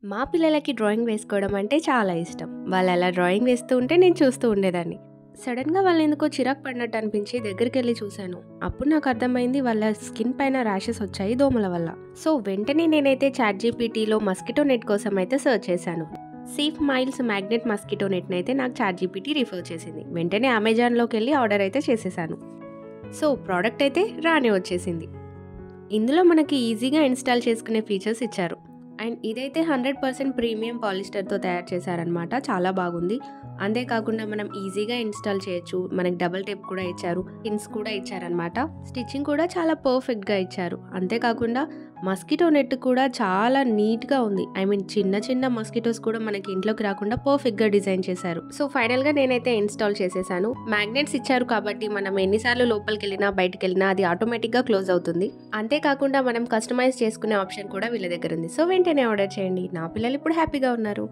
మా పిల్లలకి డ్రాయింగ్ వేసుకోవడం అంటే చాలా ఇష్టం. వాళ్ళు అలా డ్రాయింగ్ వేస్తూ ఉంటే నేను చూస్తూ ఉండేదాన్ని. సడన్‌గా వాళ్ళెందుకో చిరాకు పడినట్టు అనిపించి దగ్గరికెళ్ళి చూశాను. అప్పుడు నాకు అర్థమైంది వాళ్ళ స్కిన్ పైన ర్యాషెస్ వచ్చాయి దోమల వల్ల. సో వెంటనే నేనైతే చాట్‌జీపీటీలో మస్కిటో నెట్ కోసం అయితే సెర్చ్ చేశాను. సేఫ్ మైల్స్ మ్యాగ్నెట్ మస్కిటో నెట్‌ని అయితే నాకు చాట్‌జీపీటీ రిఫర్ చేసింది. వెంటనే అమెజాన్‌లోకెళ్ళి ఆర్డర్ అయితే చేసేసాను. సో ప్రోడక్ట్ అయితే రానే వచ్చేసింది. ఇందులో మనకి ఈజీగా ఇన్‌స్టాల్ చేసుకునే ఫీచర్స్ ఇచ్చారు. అండ్ ఇదైతే 100% ప్రీమియం పాలిస్టర్‌తో తయారు చేశారనమాట. చాలా బాగుంది. అంతేకాకుండా మనం ఈజీగా ఇన్‌స్టాల్ చేయొచ్చు. మనకి డబుల్ టేప్ కూడా ఇచ్చారు. పిన్స్ కూడా ఇచ్చారనమాట. స్టిచ్చింగ్ కూడా చాలా పర్ఫెక్ట్‌గా ఇచ్చారు. అంతేకాకుండా మస్కిటో నెట్ కూడా చాలా నీట్‌గా ఉంది. ఐ మీన్ చిన్న చిన్న మస్కిటోస్ కూడా మనకి ఇంట్లోకి రాకుండా పర్ఫెక్ట్‌గా డిజైన్ చేశారు. సో ఫైనల్‌గా నేనైతే ఇన్‌స్టాల్ చేసేసాను. మ్యాగ్నెట్స్ ఇచ్చారు కాబట్టి మనం ఎన్నిసార్లు లోపలికెళ్ళినా బయటికెళ్ళినా అది ఆటోమేటిక్‌గా క్లోజ్ అవుతుంది. అంతేకాకుండా మనం కస్టమైజ్ చేసుకునే ఆప్షన్ కూడా వీళ్ళ దగ్గర ఉంది. సో వెంటనే ఆర్డర్ చేయండి. నా పిల్లలు ఇప్పుడు హ్యాపీగా ఉన్నారు.